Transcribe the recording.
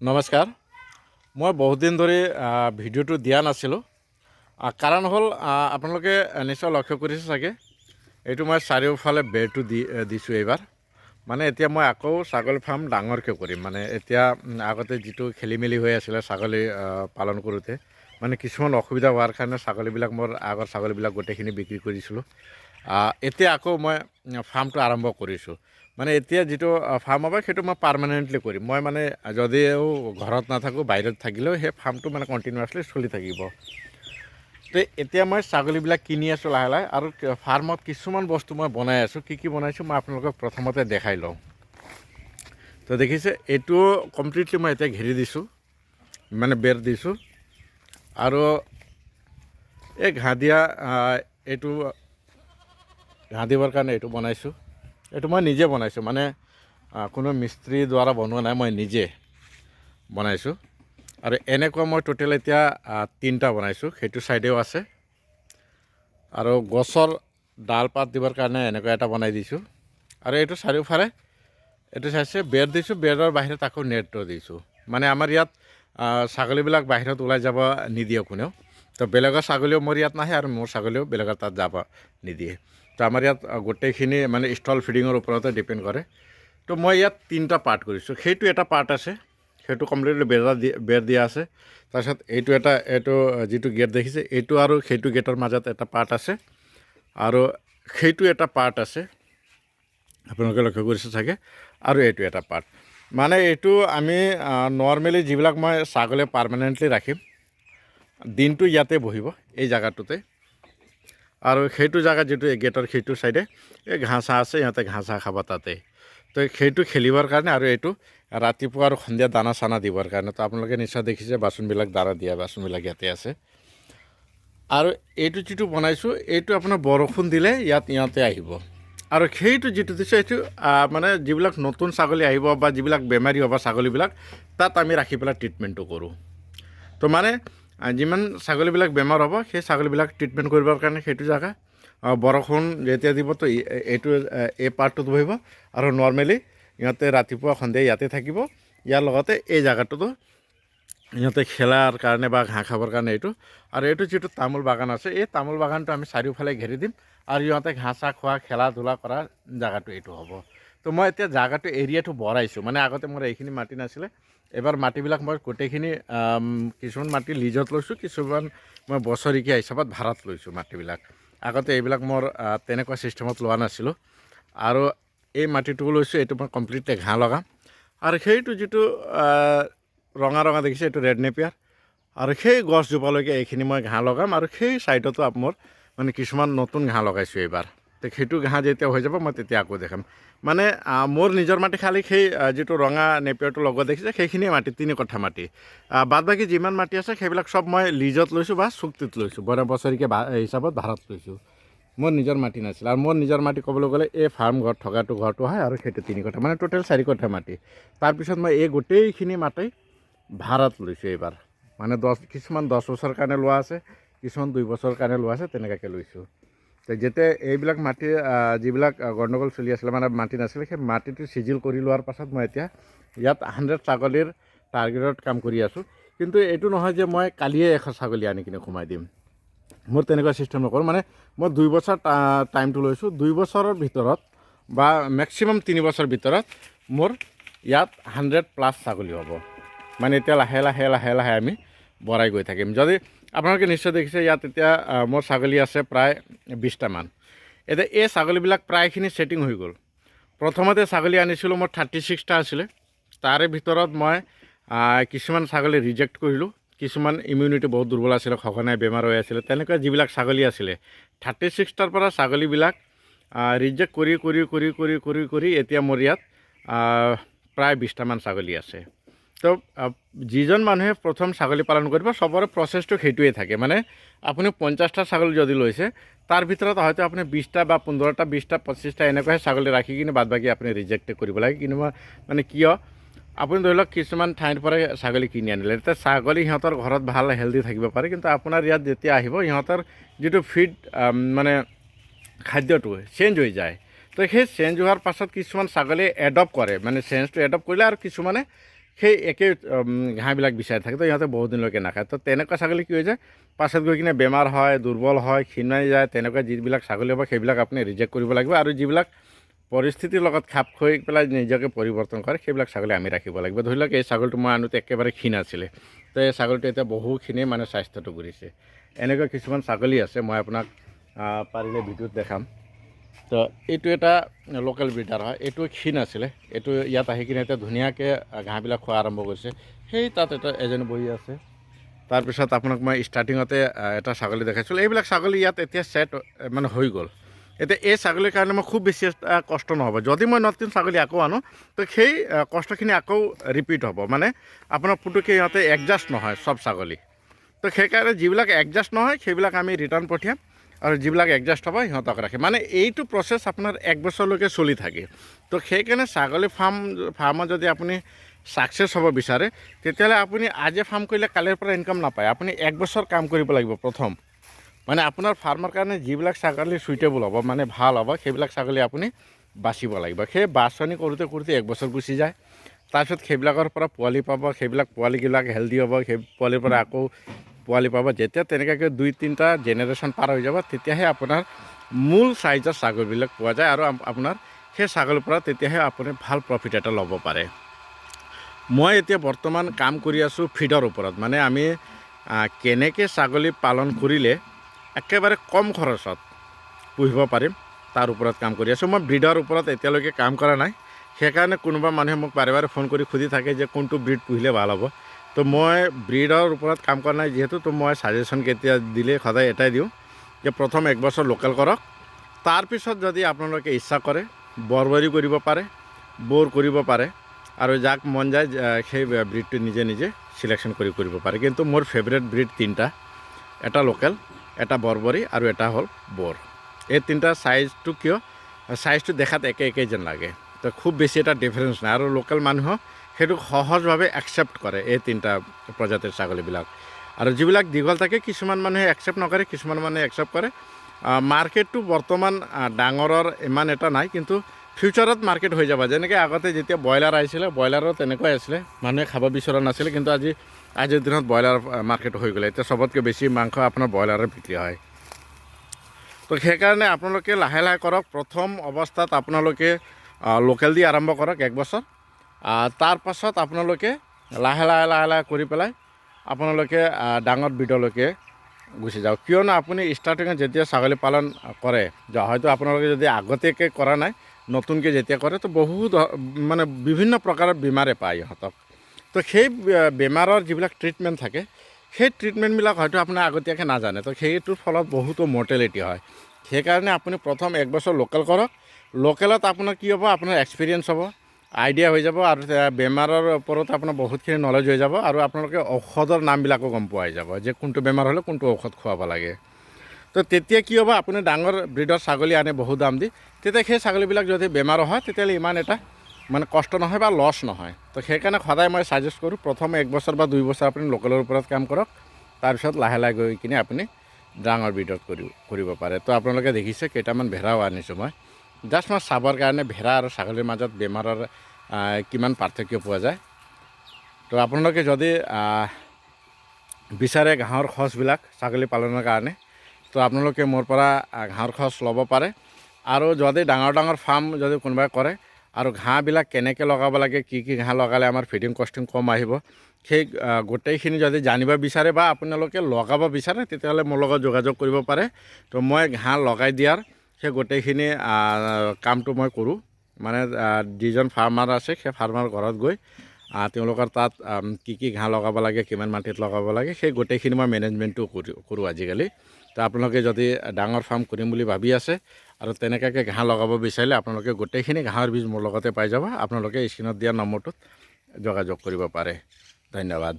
নমস্কাৰ। মই বহুত দিন ধৰি ভিডিঅ'টো দিয়া নাছিলোঁ। কাৰণ হ'ল আপোনালোকে নিশ্চয় লক্ষ্য কৰিছে চাগে, এইটো মই চাৰিওফালে বেৰটো দিছোঁ এইবাৰ। মানে এতিয়া মই আকৌ ছাগলী ফাৰ্ম ডাঙৰকৈ কৰিম। মানে এতিয়া আগতে যিটো খেলি মেলি হৈ আছিলে ছাগলী পালন কৰোঁতে, মানে কিছুমান অসুবিধা হোৱাৰ কাৰণে ছাগলীবিলাক মোৰ আগৰ ছাগলীবিলাক গোটেইখিনি বিক্ৰী কৰিছিলোঁ। এতিয়া আকৌ মই ফাৰ্মটো আৰম্ভ কৰিছোঁ। মানে এতিয়া যিটো ফাৰ্ম হ'ব সেইটো মই পাৰ্মানেণ্টলি কৰিম। মই মানে যদিও ঘৰত নাথাকোঁ, বাহিৰত থাকিলেও সেই ফাৰ্মটো মানে কণ্টিনিউৱাছলি চলি থাকিব। তো এতিয়া মই ছাগলীবিলাক কিনি আছোঁ লাহে লাহে, আৰু ফাৰ্মত কিছুমান বস্তু মই বনাই আছোঁ। কি কি বনাইছোঁ মই আপোনালোকক প্ৰথমতে দেখাই লওঁ। তো দেখিছে, এইটো কমপ্লিটলি মই এতিয়া ঘেৰি দিছোঁ, মানে বেৰ দিছোঁ। আৰু এই ঘাঁহ দিয়া এইটো ঘাঁহ দিবৰ কাৰণে এইটো বনাইছোঁ। এইটো মই নিজে বনাইছোঁ, মানে কোনো মিস্ত্ৰীৰ দ্বাৰা বনোৱা নাই, মই নিজে বনাইছোঁ। আৰু এনেকুৱা মই টোটেল এতিয়া 3টা বনাইছোঁ। সেইটো ছাইডেও আছে, আৰু গছৰ ডাল পাত দিবৰ কাৰণে এনেকুৱা এটা বনাই দিছোঁ। আৰু এইটো চাৰিওফালে এইটো চাইছে বেৰ দিছোঁ, বেৰৰ বাহিৰত আকৌ নেটটো দিছোঁ। মানে আমাৰ ইয়াত ছাগলীবিলাক বাহিৰত ওলাই যাব নিদিয়ে কোনেও। তো বেলেগৰ ছাগলীও মোৰ ইয়াত নাহে, আৰু মোৰ ছাগলীও বেলেগৰ তাত যাব নিদিয়ে। তো আমাৰ ইয়াত গোটেইখিনি মানে ষ্টল ফিডিঙৰ ওপৰতে ডিপেণ্ড কৰে। তো মই ইয়াত 3টা পাৰ্ট কৰিছোঁ। সেইটো এটা পাৰ্ট আছে, সেইটো কমপ্লিটলি বেৰ দিয়া আছে। তাৰপিছত এইটো যিটো গেট দেখিছে, এইটো আৰু সেইটো গেটৰ মাজত এটা পাৰ্ট আছে, আৰু সেইটো এটা পাৰ্ট আছে, আপোনালোকে লক্ষ্য কৰিছে চাগে। আৰু এইটো এটা পাৰ্ট, মানে এইটো আমি নৰ্মেলি যিবিলাক মই ছাগলী পাৰ্মানেণ্টলি ৰাখিম, দিনটো ইয়াতে বহিব এই জেগাটোতে। আৰু সেইটো জেগাত যিটো গেটৰ সেইটো ছাইডে এই ঘাঁহ চাহ আছে, সিহঁতে ঘাঁহ চাহ খাব তাতে। তো সেইটো খেলিবৰ কাৰণে, আৰু এইটো ৰাতিপুৱা আৰু সন্ধিয়া দানা চানা দিবৰ কাৰণে। তো আপোনালোকে নিশ্চয় দেখিছে বাচনবিলাক দানা দিয়া বাচনবিলাক ইয়াতে আছে। আৰু এইটো যিটো বনাইছোঁ, এইটো আপোনাৰ বৰষুণ দিলে ইয়াতে আহিব। আৰু সেইটো যিটো দিছোঁ, এইটো মানে যিবিলাক নতুন ছাগলী আহিব বা যিবিলাক বেমাৰী হ'ব ছাগলীবিলাক, তাত আমি ৰাখি পেলাই ট্ৰিটমেণ্টটো কৰোঁ। তো মানে যিমান ছাগলীবিলাক বেমাৰ হ'ব, সেই ছাগলীবিলাক ট্ৰিটমেণ্ট কৰিবৰ কাৰণে সেইটো জেগা বৰষুণ যেতিয়া দিব, তো এইটো এই পাৰ্টটোত বহিব। আৰু নৰ্মেলি ইহঁতে ৰাতিপুৱা সন্ধিয়া ইয়াতে থাকিব। ইয়াৰ লগতে এই জেগাটোতো ইহঁতে খেলাৰ কাৰণে বা ঘাঁহ খাবৰ কাৰণে এইটো। আৰু এইটো যিটো তামোল বাগান আছে, এই তামোল বাগানটো আমি চাৰিওফালে ঘেৰি দিম, আৰু ইহঁতে ঘাঁহ চাহ খোৱা খেলা ধূলা কৰা জেগাটো এইটো হ'ব। তো মই এতিয়া জেগাটো এৰিয়াটো বঢ়াইছোঁ। মানে আগতে মোৰ এইখিনি মাটি নাছিলে, এবাৰ মাটিবিলাক মই গোটেইখিনি কিছুমান মাটি লিজত লৈছোঁ, কিছুমান মই বছৰেকীয়া হিচাপত ভাড়াত লৈছোঁ মাটিবিলাক। আগতে এইবিলাক মোৰ তেনেকুৱা ছিষ্টেমত লোৱা নাছিলোঁ। আৰু এই মাটিটো লৈছোঁ, এইটো মই কমপ্লিটলি ঘাঁহ লগাম। আৰু সেইটো যিটো ৰঙা ৰঙা দেখিছে, এইটো ৰেড নেপিয়াৰ। আৰু সেই গছজোপালৈকে এইখিনি মই ঘাঁহ লগাম। আৰু সেই ছাইডতো মোৰ মানে কিছুমান নতুন ঘাঁহ লগাইছোঁ এইবাৰ। তো সেইটো ঘাঁহ যেতিয়া হৈ যাব, মই তেতিয়া আকৌ দেখাম। মানে মোৰ নিজৰ মাটি খালি সেই যিটো ৰঙা নেপিয়াৰটো লগত দেখিছে, সেইখিনিয়ে মাটি, 3 কঠা মাটি। বাদ বাকী যিমান মাটি আছে সেইবিলাক চব মই লিজত লৈছোঁ বা চুক্তিত লৈছোঁ, বছৰেকীয়া হিচাপত ভাড়াত লৈছোঁ। মোৰ নিজৰ মাটি নাছিল। আৰু মোৰ নিজৰ মাটি ক'বলৈ গ'লে এই ফাৰ্ম ঘৰত ঘৰটো হয়, আৰু সেইটো 3 কঠা, মানে টোটেল 4 কঠা মাটি। তাৰপিছত মই এই গোটেইখিনি মাটি ভাড়াত লৈছোঁ এইবাৰ। মানে কিছুমান 10 বছৰৰ কাৰণে লোৱা আছে, কিছুমান 2 বছৰৰ কাৰণে লোৱা আছে, তেনেকুৱাকৈ লৈছোঁ। তো যেতিয়া এইবিলাক মাটি যিবিলাক গণ্ডগোল চলি আছিলে, মানে মাটি নাছিলে, সেই মাটিটো চিজিল কৰি লোৱাৰ পাছত মই এতিয়া ইয়াত 100 ছাগলীৰ টাৰ্গেটত কাম কৰি আছোঁ। কিন্তু এইটো নহয় যে মই কালিয়ে 100 ছাগলী আনি কিনে সোমাই দিম, মোৰ তেনেকুৱা ছিষ্টেম নকৰোঁ। মানে মই 2 বছৰ টাইমটো লৈছোঁ। 2 বছৰৰ ভিতৰত বা মেক্সিমাম 3 বছৰ ভিতৰত মোৰ ইয়াত 100+ ছাগলী হ'ব। মানে এতিয়া লাহে লাহে লাহে লাহে আমি বঢ়াই গৈ থাকিম। যদি আপোনালোকে নিশ্চয় দেখিছে, ইয়াত এতিয়া মোৰ ছাগলী আছে প্ৰায় 20টামান। এতিয়া এই ছাগলীবিলাক প্ৰায়খিনি ছেটিং হৈ গ'ল। প্ৰথমতে ছাগলী আনিছিলোঁ মোৰ 36টা আছিলে। তাৰে ভিতৰত মই কিছুমান ছাগলী ৰিজেক্ট কৰিলোঁ। কিছুমান ইমিউনিটি বহুত দুৰ্বল আছিলে, সঘনাই বেমাৰ হৈ আছিলে। তেনেকুৱা যিবিলাক ছাগলী আছিলে, 36টাৰ পৰা ছাগলীবিলাক ৰিজেক্ট কৰি কৰি কৰি কৰি কৰি কৰি এতিয়া মোৰ ইয়াত প্ৰায় 20টামান ছাগলী আছে। তো যিজন মানুহে প্ৰথম ছাগলী পালন কৰিব, চবৰে প্ৰচেছটো সেইটোৱে থাকে। মানে আপুনি 50টা ছাগলী যদি লৈছে, তাৰ ভিতৰত হয়তো আপুনি 20টা বা 15টা, 20টা, 25টা এনেকুৱাহে ছাগলী ৰাখি কিনে বাদ বাকী আপুনি ৰিজেক্ট কৰিব লাগে। কিন্তু মানে কিয়, আপুনি ধৰি লওক কিছুমান ঠাইৰ পৰা ছাগলী কিনি আনিলে, তেতিয়া ছাগলী সিহঁতৰ ঘৰত ভাল হেল্ডি থাকিব পাৰে, কিন্তু আপোনাৰ ইয়াত যেতিয়া আহিব, সিহঁতৰ যিটো ফিড মানে খাদ্যটো চেঞ্জ হৈ যায়। তো সেই চেঞ্জ হোৱাৰ পাছত কিছুমান ছাগলী এডপ্ট কৰে, মানে চেঞ্জটো এডপ্ট কৰিলে, আৰু কিছুমানে সেই একে ঘাঁহবিলাক বিচাৰি থাকে, তো ইহঁতে বহুত দিনলৈকে নাখায়। তো তেনেকুৱা ছাগলী কি হৈ যায়, পাছত গৈ কিনে বেমাৰ হয়, দুৰ্বল হয়, ক্ষীণাই যায়। তেনেকুৱা যিবিলাক ছাগলী হ'ব সেইবিলাক আপুনি ৰিজেক্ট কৰিব লাগিব, আৰু যিবিলাক পৰিস্থিতিৰ লগত খাপ খুৱাই পেলাই নিজকে পৰিৱৰ্তন কৰে সেইবিলাক ছাগলী আমি ৰাখিব লাগিব। ধৰি লওক এই ছাগলীটো মই আনোতে একেবাৰে ক্ষীণ আছিলে, তো এই ছাগলীটো এতিয়া বহুখিনিয়ে মানে স্বাস্থ্যটো ঘূৰিছে। এনেকুৱা কিছুমান ছাগলী আছে, মই আপোনাক পাৰিলে ভিডিঅ'ত দেখাম। তো এইটো এটা লোকেল ব্ৰিডাৰ হয়, এইটো ক্ষীণ আছিলে, এইটো ইয়াত আহি কিনে এতিয়া ধুনীয়াকৈ ঘাঁহবিলাক খোৱা আৰম্ভ কৰিছে। সেই তাত এজনী বহি আছে। তাৰপিছত আপোনাক মই ষ্টাৰ্টিঙতে এটা ছাগলী দেখাইছিলোঁ। এইবিলাক ছাগলী ইয়াত এতিয়া ছেট মানে হৈ গ'ল। এতিয়া এই ছাগলীৰ কাৰণে মই খুব বেছি কষ্ট নহ'ব। যদি মই নতুন ছাগলী আকৌ আনো, তো সেই কষ্টখিনি আকৌ ৰিপিট হ'ব, মানে আপোনাৰ পুতুককৈ ইহঁতে এডজাষ্ট নহয় চব ছাগলী। তো সেইকাৰণে যিবিলাক এডজাষ্ট নহয় সেইবিলাক আমি ৰিটাৰ্ণ পঠিয়াম, আৰু যিবিলাক এডজাষ্ট হ'ব সিহঁতক ৰাখে। মানে এইটো প্ৰচেছ আপোনাৰ 1 বছৰলৈকে চলি থাকে। তো সেইকাৰণে ছাগলী ফাৰ্মত যদি আপুনি ছাকচেছ হ'ব বিচাৰে, তেতিয়াহ'লে আপুনি আজি ফাৰ্ম কৰিলে কালিৰ পৰা ইনকাম নাপায়। আপুনি 1 বছৰ কাম কৰিব লাগিব প্ৰথম। মানে আপোনাৰ ফাৰ্মৰ কাৰণে যিবিলাক ছাগলী চুইটেবল হ'ব, মানে ভাল হ'ব, সেইবিলাক ছাগলী আপুনি বাচিব লাগিব। সেই বাছনি কৰোঁতে 1 বছৰ গুচি যায়। তাৰপিছত সেইবিলাকৰ পৰা পোৱালি পাব, সেইবিলাক পোৱালিবিলাক হেল্ডি হ'ব, সেই পোৱালিৰ পৰা আকৌ পোৱালি পাব। যেতিয়া তেনেকুৱাকৈ 2-3টা জেনেৰেশ্যন পাৰ হৈ যাব, তেতিয়াহে আপোনাৰ মূল চাইজৰ ছাগলীবিলাক পোৱা যায়, আৰু আপোনাৰ সেই ছাগলীৰ পৰা তেতিয়াহে আপুনি ভাল প্ৰফিট এটা ল'ব পাৰে। মই এতিয়া বৰ্তমান কাম কৰি আছোঁ ফিডৰ ওপৰত, মানে আমি কেনেকৈ ছাগলী পালন কৰিলে একেবাৰে কম খৰচত পুহিব পাৰিম তাৰ ওপৰত কাম কৰি আছোঁ। মই ব্ৰিডৰ ওপৰত এতিয়ালৈকে কাম কৰা নাই। সেইকাৰণে কোনোবা মানুহে মোক বাৰে বাৰে ফোন কৰি সুধি থাকে যে কোনটো ব্ৰিড পুহিলে ভাল হ'ব। তো মই ব্ৰিডৰ ওপৰত কাম কৰা নাই যিহেতু, তো মই ছাজেশ্যন কেতিয়া দিলে সদায় এটাই দিওঁ যে প্ৰথম 1 বছৰ লোকেল কৰক। তাৰপিছত যদি আপোনালোকে ইচ্ছা কৰে বৰবৰী কৰিব পাৰে, বৰ কৰিব পাৰে, আৰু যাক মন যায় সেই ব্ৰিডটো নিজে নিজে চিলেকশ্যন কৰিব পাৰে। কিন্তু মোৰ ফেভৰেট ব্ৰিড 3টা, এটা লোকেল, এটা বৰবৰী, আৰু এটা হ'ল বৰ। এই 3টা চাইজটো কিয়, চাইজটো দেখাত একে যেন লাগে, তো খুব বেছি এটা ডিফাৰেঞ্চ নাই, আৰু লোকেল মানুহক সেইটো সহজভাৱে একচেপ্ট কৰে এই 3টা প্ৰজাতিৰ ছাগলীবিলাক। আৰু যিবিলাক দীঘল থাকে কিছুমান মানুহে একচেপ্ট নকৰে, কিছুমান মানুহে একচেপ্ট কৰে। মাৰ্কেটটো বৰ্তমান ডাঙৰৰ ইমান এটা নাই, কিন্তু ফিউচাৰত মাৰ্কেট হৈ যাব। যেনেকৈ আগতে যেতিয়া ব্ৰইলাৰ আহিছিলে, ব্ৰইলাৰো তেনেকুৱাই আছিলে, মানুহে খাব বিচৰা নাছিলে, কিন্তু আজিৰ দিনত ব্ৰইলাৰ মাৰ্কেট হৈ গ'লে। এতিয়া চবতকৈ বেছি মাংস আপোনাৰ ব্ৰইলাৰৰ বিক্ৰী হয়। তো সেইকাৰণে আপোনালোকে লাহে লাহে কৰক। প্ৰথম অৱস্থাত আপোনালোকে লোকেল দি আৰম্ভ কৰক 1 বছৰ। তাৰ পাছত আপোনালোকে লাহে লাহে কৰি পেলাই আপোনালোকে ডাঙৰ ব্ৰিডলৈকে গুচি যাওক। কিয়নো আপুনি ষ্টাৰ্টিঙত যেতিয়া ছাগলী পালন কৰে, হয়তো আপোনালোকে যদি আগতীয়াকৈ কৰা নাই, নতুনকৈ যেতিয়া কৰে, তো বহুত মানে বিভিন্ন প্ৰকাৰৰ বেমাৰে পায় ইহঁতক। তো সেই বেমাৰৰ যিবিলাক ট্ৰিটমেণ্ট থাকে, সেই ট্ৰিটমেণ্টবিলাক হয়তো আপুনি আগতীয়াকৈ নাজানে, তো সেইটোৰ ফলত বহুতো মৰ্টেলিটি হয়। সেইকাৰণে আপুনি প্ৰথম 1 বছৰ লোকেল কৰক। লোকেলত আপোনাৰ কি হ'ব, আপোনাৰ এক্সপিৰিয়েঞ্চ হ'ব, আইডিয়া হৈ যাব, আৰু বেমাৰৰ ওপৰত আপোনাৰ বহুতখিনি নলেজ হৈ যাব, আৰু আপোনালোকে ঔষধৰ নামবিলাকো গম পোৱা যাব যে কোনটো বেমাৰ হ'লে কোনটো ঔষধ খুৱাব লাগে। তো তেতিয়া কি হ'ব, আপুনি ডাঙৰ ব্ৰিডৰ ছাগলী আনে বহুত দাম দি, তেতিয়া সেই ছাগলীবিলাক যদি বেমাৰ হয় তেতিয়াহ'লে ইমান এটা মানে কষ্ট নহয় বা লছ নহয়। তো সেইকাৰণে সদায় মই ছাজেষ্ট কৰোঁ প্ৰথম 1 বছৰ বা 2 বছৰ আপুনি লোকেলৰ ওপৰত কাম কৰক, তাৰপিছত লাহে লাহে গৈ কিনে আপুনি ডাঙৰ ব্ৰিডত কৰিব পাৰে। তো আপোনালোকে দেখিছে কেইটামান ভেড়াও আনিছোঁ মই, জাষ্ট মই চাবৰ কাৰণে ভেড়া আৰু ছাগলীৰ মাজত বেমাৰৰ কিমান পাৰ্থক্য পোৱা যায়। তো আপোনালোকে যদি বিচাৰে ঘাঁহৰ খৰচবিলাক ছাগলী পালনৰ কাৰণে, তো আপোনালোকে মোৰ পৰা ঘাঁহৰ খৰচ ল'ব পাৰে। আৰু যদি ডাঙৰ ফাৰ্ম যদি কোনোবাই কৰে, আৰু ঘাঁহবিলাক কেনেকৈ লগাব লাগে, কি ঘাঁহ লগালে আমাৰ ফিডিং কষ্টিং কম আহিব, সেই গোটেইখিনি যদি জানিব বিচাৰে বা আপোনালোকে লগাব বিচাৰে, তেতিয়াহ'লে মোৰ লগত যোগাযোগ কৰিব পাৰে। তো মই ঘাঁহ লগাই দিয়াৰ সেই গোটেইখিনি কামটো মই কৰোঁ। মানে যিজন ফাৰ্মাৰ আছে সেই ফাৰ্মাৰ ঘৰত গৈ তেওঁলোকৰ তাত কি ঘাঁহ লগাব লাগে, কিমান মাটিত লগাব লাগে, সেই গোটেইখিনি মই মেনেজমেণ্টটো কৰোঁ আজিকালি। তো আপোনালোকে যদি ডাঙৰ ফাৰ্ম কৰিম বুলি ভাবি আছে আৰু তেনেকুৱাকৈ ঘাঁহ লগাব বিচাৰিলে, আপোনালোকে গোটেইখিনি ঘাঁহৰ বীজ মোৰ লগতে পাই যাব। আপোনালোকে স্ক্ৰীণত দিয়া নম্বৰটোত যোগাযোগ কৰিব পাৰে। ধন্যবাদ।